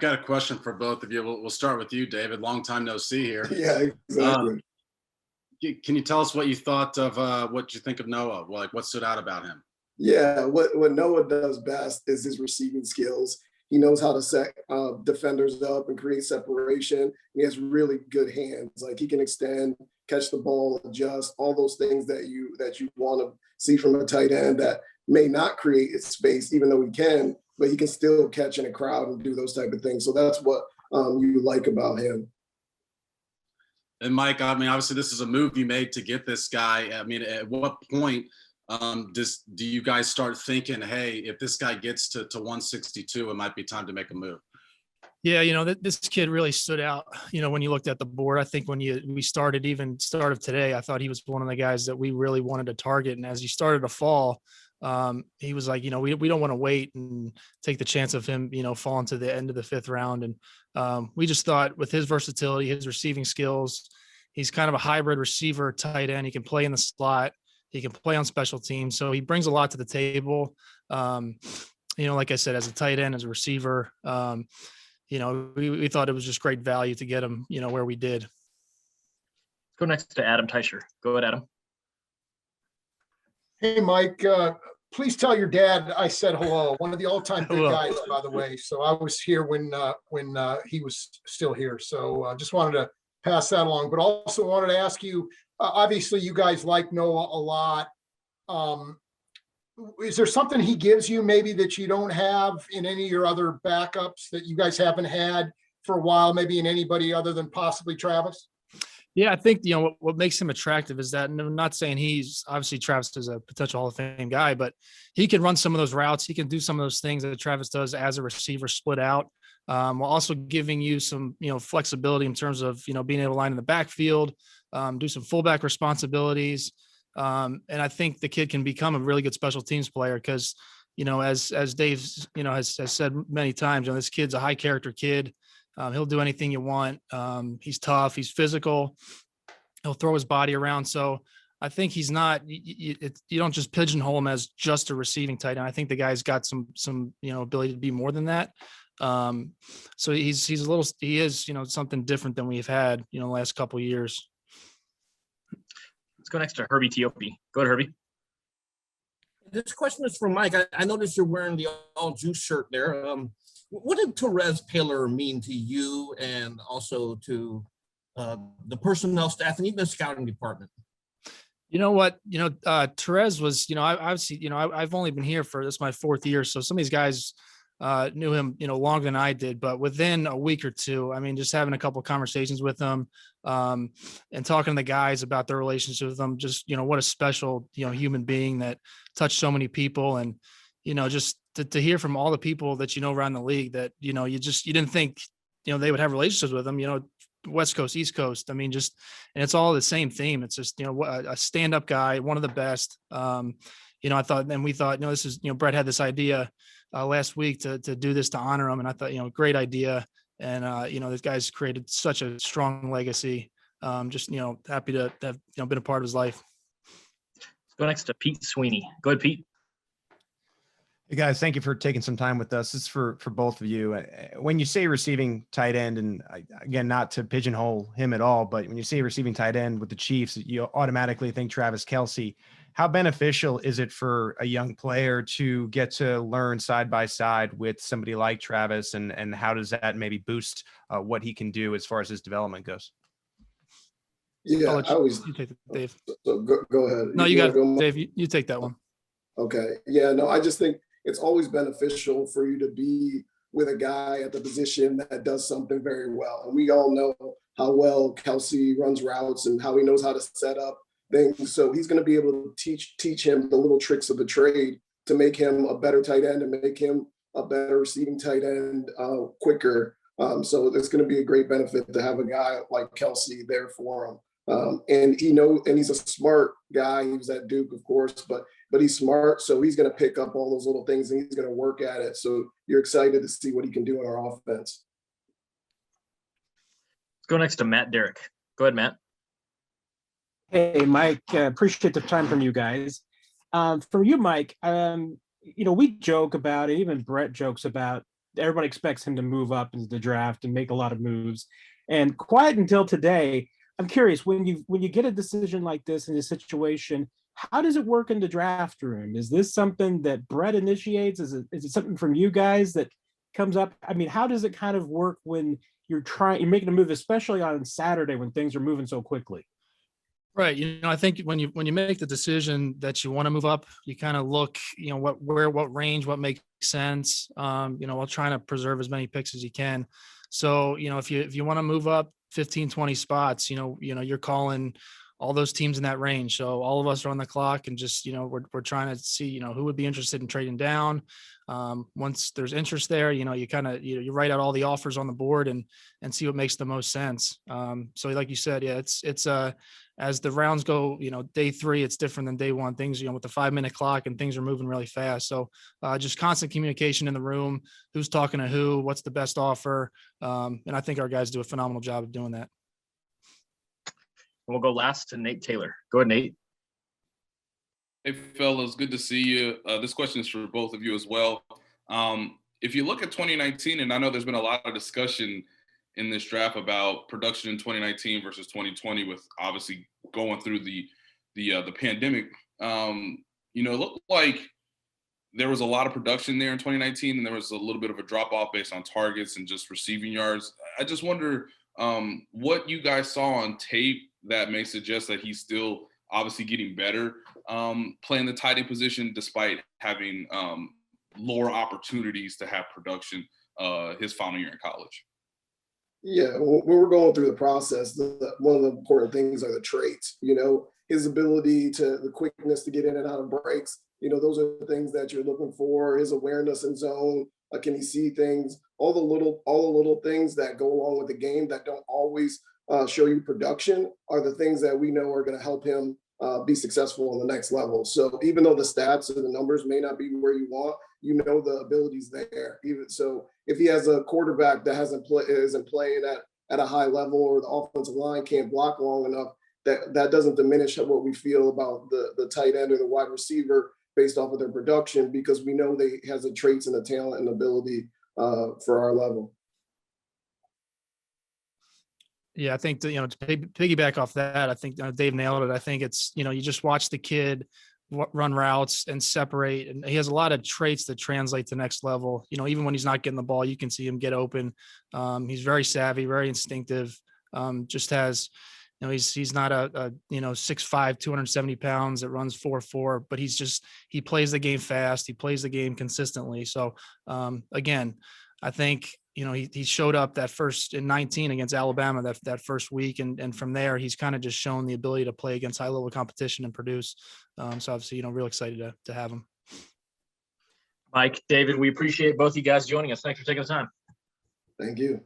got a question for both of you. We'll start with you, David. Long time no see here. Yeah, exactly. Can you tell us what you thought of what you think of Noah? Like, what stood out about him? Yeah, what Noah does best is his receiving skills. He knows how to set defenders up and create separation. He has really good hands. Like he can extend, catch the ball, adjust, all those things that you want to see from a tight end that may not create space, even though he can, but he can still catch in a crowd and do those type of things. So that's what you like about him. And Mike, I mean, obviously this is a move you made to get this guy. I mean, at what point do you guys start thinking, hey, if this guy gets to 162, it might be time to make a move? Yeah, this kid really stood out. When you looked at the board, I think when we started of today, I thought he was one of the guys that we really wanted to target. And as he started to fall, he was like, we don't want to wait and take the chance of him, falling to the end of the 5th round. And we just thought with his versatility, his receiving skills, he's kind of a hybrid receiver tight end. He can play in the slot. He can play on special teams. So he brings a lot to the table. Like I said, as a tight end, as a receiver, we thought it was just great value to get him, where we did. Let's go next to Adam Teicher. Go ahead, Adam. Hey, Mike, please tell your dad I said hello. One of the all-time big guys, by the way. So I was here when he was still here. So just wanted to pass that along, but also wanted to ask you, obviously you guys like Noah a lot. Is there something he gives you maybe that you don't have in any of your other backups that you guys haven't had for a while, maybe in anybody other than possibly Travis? Yeah, I think, what makes him attractive is that, and I'm not saying he's obviously Travis is a potential Hall of Fame guy, but he can run some of those routes. He can do some of those things that Travis does as a receiver, split out, while also giving you some, flexibility in terms of, being able to line in the backfield, do some fullback responsibilities. And I think the kid can become a really good special teams player because, as Dave, has said many times, this kid's a high character kid. He'll do anything you want. He's tough. He's physical. He'll throw his body around. So I think he's not. You don't just pigeonhole him as just a receiving tight end. I think the guy's got some ability to be more than that. So he is something different than we've had the last couple of years. Let's go next to Herbie Teope. Go ahead, Herbie. This question is from Mike. I noticed you're wearing the all juice shirt there. What did Terez Paylor mean to you and also to the personnel staff and even the scouting department? You know what? Terez was, I've only been here for, this is my 4th year. So some of these guys knew him, longer than I did, but within a week or two, I mean, just having a couple of conversations with them and talking to the guys about their relationship with them, just, what a special, human being that touched so many people. And, just to hear from all the people that, around the league that, you didn't think, they would have relationships with them, West Coast, East Coast. I mean, and it's all the same theme. It's just, a stand-up guy, one of the best. I thought, and we thought, this is, Brett had this idea last week to do this to honor him. And I thought, great idea. And, this guy's created such a strong legacy. Just, happy to have, been a part of his life. Let's go next to Pete Sweeney. Go ahead, Pete. Hey guys, thank you for taking some time with us. This is for both of you. When you say receiving tight end, and again, not to pigeonhole him at all, but when you say receiving tight end with the Chiefs, you automatically think Travis Kelce. How beneficial is it for a young player to get to learn side by side with somebody like Travis, and how does that maybe boost what he can do as far as his development goes? Yeah, you take it, Dave. So go ahead. No, you got it, Dave. You take that one. Okay. Yeah, no, I just think it's always beneficial for you to be with a guy at the position that does something very well. And we all know how well Kelce runs routes and how he knows how to set up things. So he's going to be able to teach him the little tricks of the trade to make him a better tight end and make him a better receiving tight end quicker. So it's going to be a great benefit to have a guy like Kelce there for him. And he's a smart guy. He was at Duke, of course, but he's smart. So he's going to pick up all those little things and he's going to work at it. So you're excited to see what he can do in our offense. Let's go next to Matt Derrick. Go ahead, Matt. Hey, Mike, appreciate the time from you guys. From you, Mike, we joke about it. Even Brett jokes about everybody expects him to move up into the draft and make a lot of moves. And quiet until today. I'm curious, when you get a decision like this in a situation, how does it work in the draft room? Is this something that Brett initiates? Is it something from you guys that comes up? I mean, how does it kind of work when you're making a move, especially on Saturday when things are moving so quickly? Right. I think when you make the decision that you want to move up, you kind of look, what range, what makes sense. While trying to preserve as many picks as you can. So, if you want to move up 15, 20 spots, you're calling all those teams in that range. So all of us are on the clock and just, we're trying to see, who would be interested in trading down. Once there's interest there, you kind of, you write out all the offers on the board and see what makes the most sense. So like you said, yeah, it's as the rounds go, day 3, it's different than day 1. Things, with the 5-minute clock and things are moving really fast. So just constant communication in the room, who's talking to who, what's the best offer. And I think our guys do a phenomenal job of doing that. We'll go last to Nate Taylor. Go ahead, Nate. Hey, fellas, good to see you. This question is for both of you as well. If you look at 2019, and I know there's been a lot of discussion in this draft about production in 2019 versus 2020, with obviously going through the pandemic. It looked like there was a lot of production there in 2019, and there was a little bit of a drop off based on targets and just receiving yards. I just wonder what you guys saw on tape that may suggest that he's still obviously getting better playing the tight end position despite having lower opportunities to have production his final year in college. Yeah, when we're going through the process, one of the important things are the traits. His ability the quickness to get in and out of breaks. Those are the things that you're looking for. His awareness in zone. Can he see things? All the little things that go along with the game that don't always show you production are the things that we know are going to help him be successful on the next level. So even though the stats or the numbers may not be where you want, the ability's there. Even so, if he has a quarterback that isn't playing at a high level, or the offensive line can't block long enough, that doesn't diminish what we feel about the tight end or the wide receiver based off of their production, because we know they has the traits and the talent and ability for our level. Yeah, I think to piggyback off that, I think Dave nailed it. I think it's, you just watch the kid run routes and separate, and he has a lot of traits that translate to next level. Even when he's not getting the ball, you can see him get open. He's very savvy, very instinctive. Just has, he's not a 6'5", 270 pounds that runs 4.4, but he plays the game fast. He plays the game consistently. So again, I think, he showed up that first in 19 against Alabama that first week. And from there, he's kind of just shown the ability to play against high level competition and produce. So obviously, real excited to have him. Mike, David, we appreciate both you guys joining us. Thanks for taking the time. Thank you.